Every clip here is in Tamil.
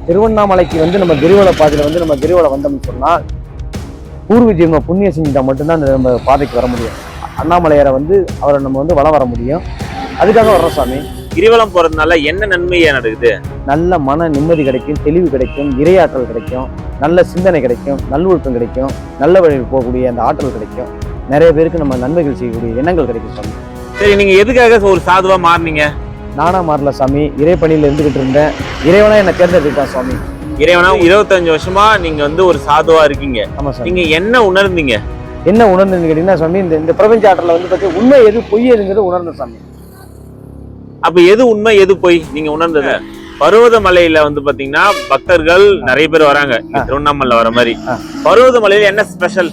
திருவண்ணாமலைக்கு வந்து நம்ம கிரிவல பாதையில வந்து நம்ம கிரிவலம் வந்தோம்னு சொன்னால் பூர்வ ஜென்ம புண்ணியம் செஞ்சுட்டா மட்டும்தான் நம்ம பாதைக்கு வர முடியும். அண்ணாமலையாரை வந்து அவரை நம்ம வந்து வலம் வர முடியும். அதுக்காக வர்றோம் சாமி. கிரிவலம் போறதுனால என்ன நன்மையா நடக்குது? நல்ல மன நிம்மதி கிடைக்கும், தெளிவு கிடைக்கும், இறையாற்றல் கிடைக்கும், நல்ல சிந்தனை கிடைக்கும், நல்லொழுக்கம் கிடைக்கும், நல்ல வழியில் போகக்கூடிய அந்த ஆற்றல் கிடைக்கும். நிறைய பேருக்கு நம்ம நன்மைகள் செய்யக்கூடிய எண்ணங்கள் கிடைக்கும் சாமி. சரி, நீங்க எதுக்காக ஒரு சாதுவா மாறினீங்க? நானா மாறல சாமி, இறைப்பணியில் இருந்துகிட்டு இருந்தேன். இறைவனா என்னை தேர்ந்தெடுத்தான் சாமி. இறைவனா 25 வருஷமா நீங்க வந்து ஒரு சாதுவா இருக்கீங்க. ஆமா சாமி. நீங்க என்ன உணர்ந்தீங்க? என்ன உணர்ந்துன்னு கேட்டீங்கன்னா சாமி, இந்த பிரபஞ்ச ஆற்றல வந்து பத்தி உண்மை எது பொய் எதுங்கிறது உணர்ந்த சாமி. அப்ப எது உண்மை எது பொய் நீங்க உணர்ந்தது? பருவதமலையில வந்து பாத்தீங்கன்னா பக்தர்கள் நிறைய பேர் வராங்க, திருவண்ணாமலை வர மாதிரி. பருவதமலையில என்ன ஸ்பெஷல்?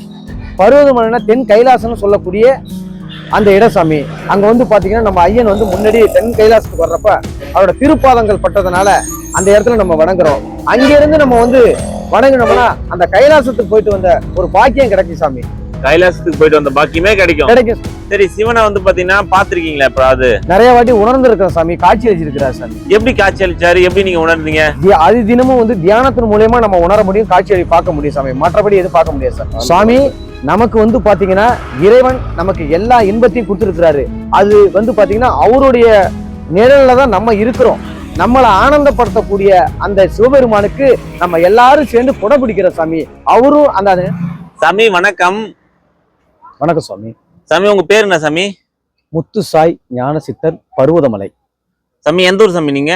பருவதமலைனா தென் கைலாசம்னு சொல்லக்கூடிய அந்த இடம் சாமி. அங்க வந்து பாத்தீங்கன்னா நம்ம ஐயன் வந்து முன்னாடி தென் கைலாசத்துக்கு வர்றப்ப அவரோட திருப்பாதங்கள் பட்டதுனால அந்த இடத்துல நம்ம வணங்குறோம். அங்க இருந்து நம்ம வந்து வணங்கினோம்னா அந்த கைலாசத்துக்கு போயிட்டு வந்த ஒரு பாக்கியம் கிடைக்கும் சாமி. கைலாசத்துக்கு போயிட்டு வந்த பாக்கியமே கிடைக்கும். சரி, சிவனை வந்து பாத்தீங்கன்னா பாத்திருக்கீங்களா? எப்ப நிறைய வாட்டி உணர்ந்து இருக்கிற சாமி, காட்சி அளிச்சிருக்கிறார் சாமி. எப்படி காட்சி அளிச்சாரு? எப்படி நீங்க உணர்ந்தீங்க? அது தினமும் வந்து தியானத்தின் மூலமா நம்ம உணர முடியும், காட்சி பார்க்க முடியும் சாமி. மற்றபடி எதுவும் பார்க்க முடியாது சார். சாமி நமக்கு வந்து பாத்தீங்கன்னா இறைவன் நமக்கு எல்லா இன்பத்தையும் கொடுத்துருக்கிறாரு. அது வந்து பாத்தீங்கன்னா அவருடைய நிழல்ல தான் நம்ம இருக்கிறோம். நம்மளை ஆனந்தப்படுத்தக்கூடிய அந்த சிவபெருமானுக்கு நம்ம எல்லாரும் சேர்ந்து கொடை பிடிக்கிற சாமி. அவரும் அந்த சாமி வணக்கம். வணக்கம் சாமி. சாமி உங்க பேர் என்ன சாமி? முத்துசாய் ஞான சித்தர், பருவதமலை. சாமி எந்த ஊர் சாமி நீங்க?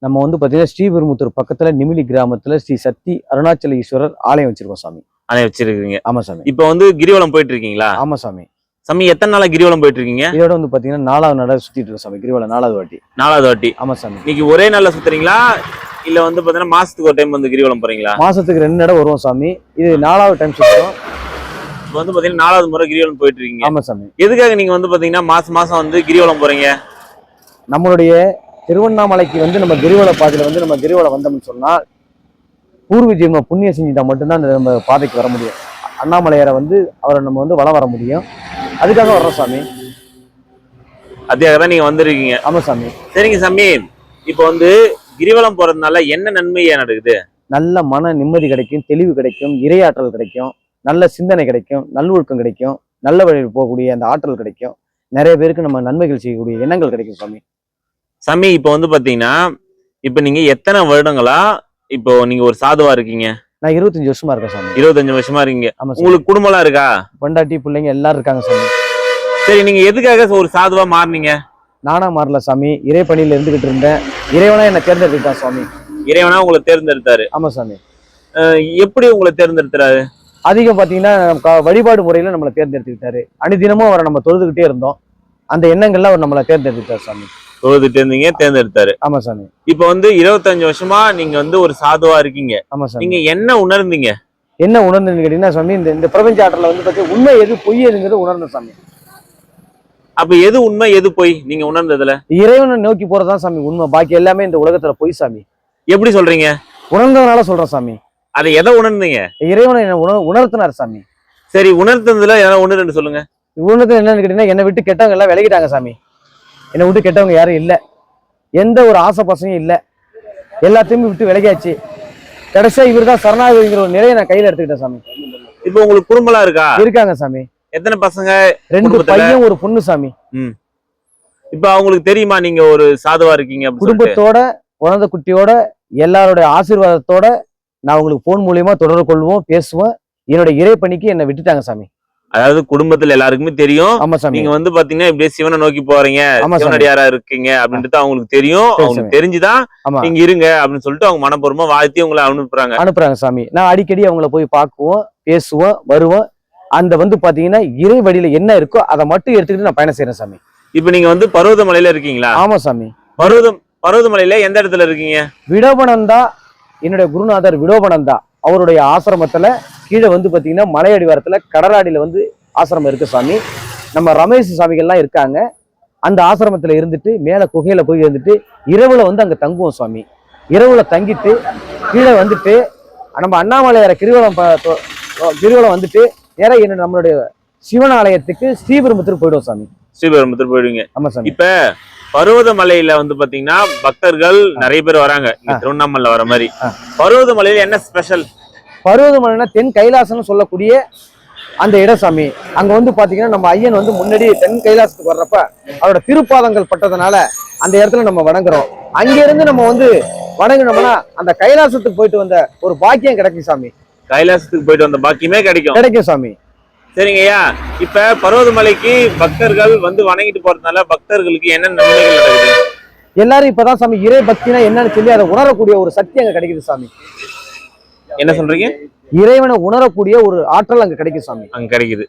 நம்ம வந்து பாத்தீங்கன்னா ஸ்ரீபெரும்புத்தூர் பக்கத்துல நிமிலி கிராமத்துல ஸ்ரீ சக்தி அருணாச்சல ஈஸ்வரர் ஆலயம் வச்சிருக்கோம் சாமி. ஆலயம் வச்சிருக்கீங்க? ஆமா சாமி. இப்ப வந்து கிரிவலம் போயிட்டு இருக்கீங்களா? ஆமா சாமி. சாமி எத்தனை நாளா கிரிவலம் போயிட்டு இருக்கீங்க? இதோட வந்து பாத்தீங்கன்னா 4வது நாளா சுத்திட்டு இருக்கோம் சாமி. கிரிவலம் 4வது வாட்டி. 4வது வாட்டி? ஆமா சாமி. இன்னைக்கு ஒரே நாள்ல சுத்துறீங்களா இல்ல வந்து பாத்தீங்கன்னா மாசத்துக்கு ஒரு டைம் வந்து கிரிவலம் போறீங்களா? மாசத்துக்கு 2 தடவை வருவோம் சாமி. இது 4வது டைம் சுத்துறோம். இப்ப வந்து பாத்தீங்கன்னா 4வது முறை கிரிவலம் போயிட்டு இருக்கீங்க. ஆமா சாமி. எதுக்காக நீங்க வந்து பாத்தீங்கன்னா மாசம் வந்து கிரிவலம் போறீங்க? நம்மளுடைய திருவண்ணாமலைக்கு வந்து நம்ம கிரிவல பாதையில வந்து நம்ம கிரிவலம் வந்தோம்னு சொன்னால் பூர்வ ஜென்ம புண்ணியம் செஞ்சுட்டா மட்டும்தான் நம்ம பாதைக்கு வர முடியும். அண்ணாமலையாரை வந்து அவரை நம்ம வந்து வலம் வர முடியும். அதுக்காக வர்றோம் சாமி. அதுக்காக தான் நீங்க வந்திருக்கீங்க? ஆமா சாமி. சரிங்க சாமி, இப்ப வந்து கிரிவலம் போறதுனால என்ன நன்மையா நடக்குது? நல்ல மன நிம்மதி கிடைக்கும், தெளிவு கிடைக்கும், இறையாற்றல் கிடைக்கும், நல்ல சிந்தனை கிடைக்கும், நல்லொழுக்கம் கிடைக்கும், நல்ல வழியில் போகக்கூடிய அந்த ஆற்றல் கிடைக்கும். நிறைய பேருக்கு நம்ம நன்மைகள் செய்யக்கூடிய எண்ணங்கள் கிடைக்கும் சாமி. சாமி இப்ப வந்து பாத்தீங்கன்னா இப்ப நீங்க எத்தனை வருடங்களா இப்போ நீங்க ஒரு சாதுவா இருக்கீங்க? நான் 25 வருஷமா இருக்கேன் சாமி. 25 வருஷமா இருக்கீங்க. ஆமா. உங்களுக்கு குடும்பம்லாம் இருக்கா? பொண்டாட்டி பிள்ளைங்க எல்லாரும் இருக்காங்க சாமி. சரி, நீங்க எதுக்காக ஒரு சாதுவா மாறினீங்க? நானா மாறல சாமி, இறைப்பணியில இருந்துகிட்டு இருந்தேன். இறைவனா என்னை தேர்ந்தெடுத்தான் சாமி. இறைவனா உங்களை தேர்ந்தெடுத்தாரு? ஆமா சாமி. எப்படி உங்களை தேர்ந்தெடுத்தாரு? அதிகம் பாத்தீங்கன்னா வழிபாடு முறையில நம்மளை தேர்ந்தெடுத்துக்கிட்டாரு. அனுதினமும் அவரை நம்ம தொழுதுகிட்டே இருந்தோம். அந்த எண்ணங்கள்ல அவர் நம்மளை தேர்ந்தெடுத்தார் சாமி. தொழுதுட்டு இருந்தீங்க, தேர்ந்தெடுத்தாரு. ஆமா சாமி. இப்ப வந்து 25 வருஷமா நீங்க வந்து ஒரு சாதுவா இருக்கீங்க. ஆமா சாமி. நீங்க என்ன உணர்ந்தீங்க? என்ன உணர்ந்துன்னு கேட்டீங்கன்னா சாமி, இந்த பிரபஞ்ச ஆற்றல வந்து பத்தி உண்மை எது பொய் எதுங்கிறது உணர்ந்த சாமி. அப்ப எது உண்மை எது பொய் நீங்க உணர்ந்ததுல? இறைவனை நோக்கி போறதுதான் சாமி உண்மை. பாக்கி எல்லாமே இந்த உலகத்துல பொய் சாமி. எப்படி சொல்றீங்க? உணர்ந்ததுனால சொல்றேன் சாமி. அதை எதை உணர்ந்தீங்க? இறைவனை உணர்த்தினார் சாமி. சரி, உணர்த்ததுல ஏதாவது 1 2 சொல்லுங்க. உணர்ந்தது என்னன்னு கேட்டீங்கன்னா, என்னை விட்டு கெட்டவங்க எல்லாம் விலகிட்டாங்க சாமி. என்னை விட்டு கெட்டவங்க யாரும் இல்ல. எந்த ஒரு ஆசை பசங்களும் இல்ல. எல்லாத்தையுமே விட்டு விலகியாச்சு. கடைசியா இவர்தான் சரணாகதிங்கிற ஒரு நிலையை நான் கையில எடுத்துக்கிட்டேன் சாமி. இப்ப உங்களுக்கு குடும்பம்லாம் இருக்கா? இருக்காங்க சாமி. எத்தனை பசங்க? 2 பையன் 1 பொண்ணு சாமி. இப்ப அவங்களுக்கு தெரியுமா நீங்க ஒரு சாதுவா இருக்கீங்க? குடும்பத்தோட, குழந்தை குட்டியோட, எல்லாரோட ஆசீர்வாதத்தோட நான் உங்களுக்கு போன் மூலியமா தொடர்பு கொள்வோம், பேசுவேன். என்னோட இறைப்பணிக்கு என்னை விட்டுட்டாங்க சாமி. அதாவது குடும்பத்துல எல்லாருக்குமே தெரியும். ஆமா சாமி. நீங்க வந்து பாத்தீங்கன்னா இப்படியே சிவனை நோக்கி போறீங்க, சிவனடியாரா இருக்கீங்க அப்படின்றது அவங்களுக்கு தெரியும். அவங்களுக்கு தெரிஞ்சுதான் நீங்க இருங்க அப்படின்னு சொல்லிட்டு அவங்க மனப்பூர்வமா வாழ்த்தி உங்களை அனுப்புறாங்க சாமி. நான் அடிக்கடி அவங்கள போய் பார்க்குவோம், பேசுவோம், வருவோம். அந்த வந்து பாத்தீங்கன்னா இறை வழியில என்ன இருக்கோ அதை மட்டும் எடுத்துக்கிட்டு நான் பயணம் செய்யறேன் சாமி. இப்ப நீங்க வந்து பருவதமலையில இருக்கீங்களா? ஆமா சாமி. பருவதமலையில எந்த இடத்துல இருக்கீங்க? விடோபனந்தா, என்னுடைய குருநாதர் விடோபனந்தா அவருடைய ஆசிரமத்துல கீழே வந்து பாத்தீங்கன்னா மலை அடிவாரத்துல கடலாடியில வந்து ஆசிரமம் இருக்கு சாமி. நம்ம ரமேஷ் சாமிகள்லாம் இருக்காங்க. அந்த ஆசிரமத்துல இருந்துட்டு மேல குகையில போய் இருந்துட்டு இரவுல வந்து அங்க தங்குவோம் சாமி. இரவுல தங்கிட்டு கீழே வந்துட்டு நம்ம அண்ணாமலையார கிரிவலம் வந்துட்டு நேரம் நம்மளுடைய சிவன் ஆலயத்துக்கு ஸ்ரீபெரும்புத்தூர் போயிடுவோம் சாமி. ஸ்ரீபெரும்புத்தூர் போயிடுவீங்க? ஆமா சாமி. இப்ப பர்வதமலையில வந்து பாத்தீங்கன்னா பக்தர்கள் நிறைய பேர் வராங்க இங்க திருவண்ணாமலை வர மாதிரி. பர்வதமலையில என்ன ஸ்பெஷல்? பர்வதமலைனா தென் கைலாசம்னு சொல்லக்கூடிய அந்த இடம் சாமி. அங்க வந்து பாத்தீங்கன்னா நம்ம ஐயன் வந்து முன்னாடி தென் கைலாசத்துக்கு வர்றப்ப அவரோட திருப்பாதங்கள் பட்டதுனால அந்த இடத்துல நம்ம வணங்குறோம். அங்கிருந்து நம்ம வந்து வணங்கினோம்னா அந்த கைலாசத்துக்கு போயிட்டு வந்த ஒரு பாக்கியம் கிடைக்கும் சாமி. கைலாசத்துக்கு போயிட்டு வந்த பாக்கியமே கிடைக்கும் சாமி. சரிங்க ஐயா. இப்ப பர்வதமலைக்கு பக்தர்கள் வந்து வணங்கிட்டு போறதுனால பக்தர்களுக்கு என்ன நன்மைகள் நடக்குது? எல்லாரும் இப்பதான் சாமி இறை பக்தினா என்னன்னு சொல்லி அதை உணரக்கூடிய ஒரு சக்தி அங்க கிடைக்குது சாமி. என்ன சொல்றீங்க? இறைவனை உணரக்கூடிய ஒரு ஆற்றல் அங்க கிடைக்கும் சாமி. அங்க கிடைக்குது.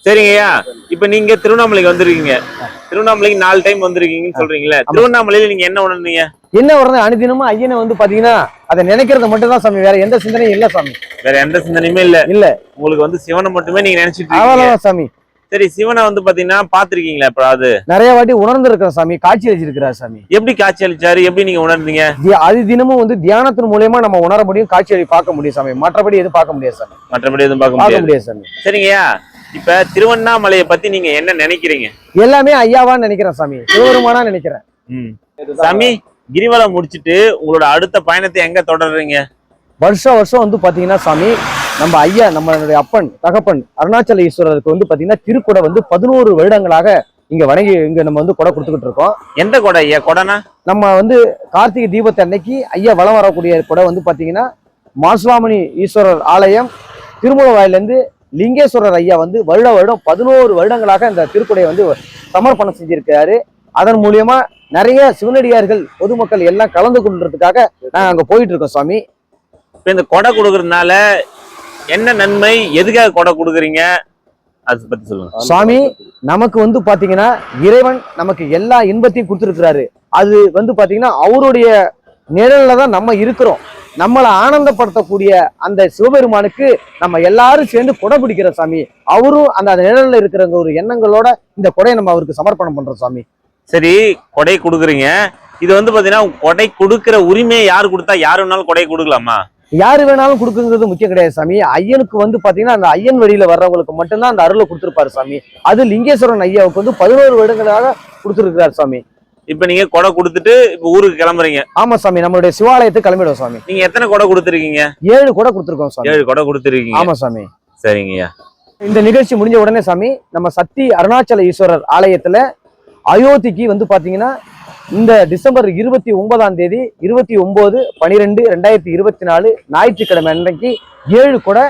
சரிங்க ஐயா. இப்ப நீங்க திருவண்ணாமலைக்கு வந்திருக்கீங்க. திருவண்ணாமலைக்கு 4 டைம் வந்திருக்கீங்கன்னு சொல்றீங்களே, திருவண்ணாமலையில நீங்க என்ன உணர்ந்தீங்க? என்ன உடனே அனுதினமும் ஐயனை வந்து பாத்தீங்கன்னா அதை நினைக்கிறது மட்டும் தான் சாமி. வேற எந்த சிந்தனையும் இல்ல சாமி. வேற எந்த சிந்தனையுமே இல்ல. உங்களுக்கு வந்து சிவனை மட்டுமே நீங்க நினைச்சிட்டு இருக்கீங்க சாமி. சரி, சிவனை வந்து பாத்தீங்கன்னா பாத்திருக்கீங்களா? எப்ப நிறைய வாட்டி உணர்ந்து இருக்கிற சாமி. காட்சி அளிச்சிருக்கிறார் சாமி. எப்படி காட்சி அளிச்சாரு? எப்படி நீங்க உணர்ந்தீங்க? அது தினமும் வந்து தியானத்தின் மூலமா நம்ம உணர முடியும், காட்சி அளி பார்க்க முடியும் சாமி. மற்றபடி எதுவும் பார்க்க முடியாது சாமி. மற்றபடி எதுவும் பார்க்க முடியாது சாமி. சரிங்கய்யா. இப்ப திருவண்ணாமலையை பத்தி நீங்க என்ன நினைக்கிறீங்க? எல்லாமே ஐயாவான்னு நினைக்கிறேன் சாமி. சிவபெருமானா நினைக்கிறேன் சாமி. கிரிவலம் முடிச்சிட்டு உங்களோட அடுத்த பயணத்தை எங்க தொடர்றீங்க? வருஷம் வந்து பாத்தீங்கன்னா சாமி, நம்ம ஐயா நம்மளுடைய அப்பன் தகப்பன் அருணாச்சல ஈஸ்வரருக்கு வந்து பாத்தீங்கன்னா திருக்குடை வந்து 11 வருடங்களாக இங்க வணங்கி இங்க நம்ம வந்து கொடை கொடுத்துக்கிட்டு இருக்கோம். எந்த கொடை ஐயா? கொடைனா நம்ம வந்து கார்த்திகை தீபத்தை அன்னைக்கு ஐயா வலம் வரக்கூடிய கொடை வந்து பாத்தீங்கன்னா மாசுவாமணி ஈஸ்வரர் ஆலயம் திருமுலவாயிலிருந்து லிங்கேஸ்வரர் ஐயா வந்து வருடம் 11 வருடங்களாக இந்த திருக்குடையை வந்து சமர்ப்பணம் செஞ்சிருக்காரு. அதன் மூலியமா நிறைய சிவனடியார்கள் பொதுமக்கள் எல்லாம் கலந்து கொள்றதுக்காக நாங்க அங்க போயிட்டு இருக்கோம் சாமி. இப்ப இந்த கொடை கொடுக்கறதுனால என்ன நன்மை? எதுக்காக கொடை கொடுக்குறீங்க? அதை பத்தி சொல்லுங்க சாமி. நமக்கு வந்து பாத்தீங்கன்னா இறைவன் நமக்கு எல்லா இன்பத்தையும் கொடுத்துருக்கிறாரு. அது வந்து பாத்தீங்கன்னா அவருடைய நிழல்ல தான் நம்ம இருக்கிறோம். நம்மளை ஆனந்தப்படுத்தக்கூடிய அந்த சிவபெருமானுக்கு நம்ம எல்லாரும் சேர்ந்து கொடை பிடிக்கிற சாமி. அவரும் அந்த நிழல்ல இருக்கிற ஒரு எண்ணங்களோட இந்த கொடையை நம்ம அவருக்கு சமர்ப்பணம் பண்றோம் சாமி. சரி, கொடை கொடுக்குறீங்க. இது வந்து பாத்தீங்கன்னா கொடை கொடுக்கிற உரிமையை யாரு கொடுத்தா யாரு வேணாலும் கொடை கொடுக்கலாமா? யாரு வேணாலும் கொடுக்குங்கிறது முக்கியம் கிடையாது சாமி. ஐயனுக்கு வந்து பாத்தீங்கன்னா அந்த ஐயன் வழியில வர்றவங்களுக்கு மட்டும்தான் அந்த அருளை கொடுத்துருப்பாரு சாமி. அது லிங்கேஸ்வரன் ஐயாவுக்கு வந்து 11 வருடங்களாக கொடுத்துருக்கிறார் சாமி. இப்ப நீங்க கொடை கொடுத்துட்டு இப்ப ஊருக்கு கிளம்புறீங்க? ஆமா சாமி, நம்மளுடைய சிவாலயத்துக்கு கிளம்பிடுவோம் சாமி. நீங்க எத்தனை கொடை கொடுத்துருக்கீங்க? 7 கொடை கொடுத்துருக்கோம் சாமி. 7 கொடை கொடுத்துருக்கீங்க? ஆமா சாமி. சரிங்கய்யா. இந்த நிகழ்ச்சி முடிஞ்ச உடனே சாமி நம்ம சக்தி அருணாச்சல ஈஸ்வரர் ஆலயத்துல அயோத்திக்கு வந்து பாத்தீங்கன்னா இந்த டிசம்பர் 29ஆம் தேதி 29/12/2024 ஞாயிற்றுக்கிழமை அன்றைக்கு 7 கொடை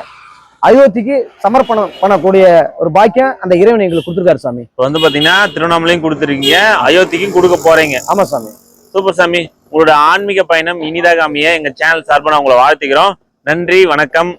அயோத்திக்கு சமர்ப்பணம் பண்ணக்கூடிய ஒரு பாக்கியம் அந்த இறைவன் எங்களுக்கு கொடுத்துருக்காரு சாமி. இப்போ வந்து பாத்தீங்கன்னா திருவண்ணாமலையும் கொடுத்துருக்கீங்க, அயோத்திக்கும் கொடுக்க போறீங்க. ஆமா சாமி. சூப்பர் சாமி. உங்களோட ஆன்மீக பயணம் இனிதாக அமைய எங்க சேனல் சார்பாக உங்களை வாழ்த்துக்கிறோம். நன்றி, வணக்கம்.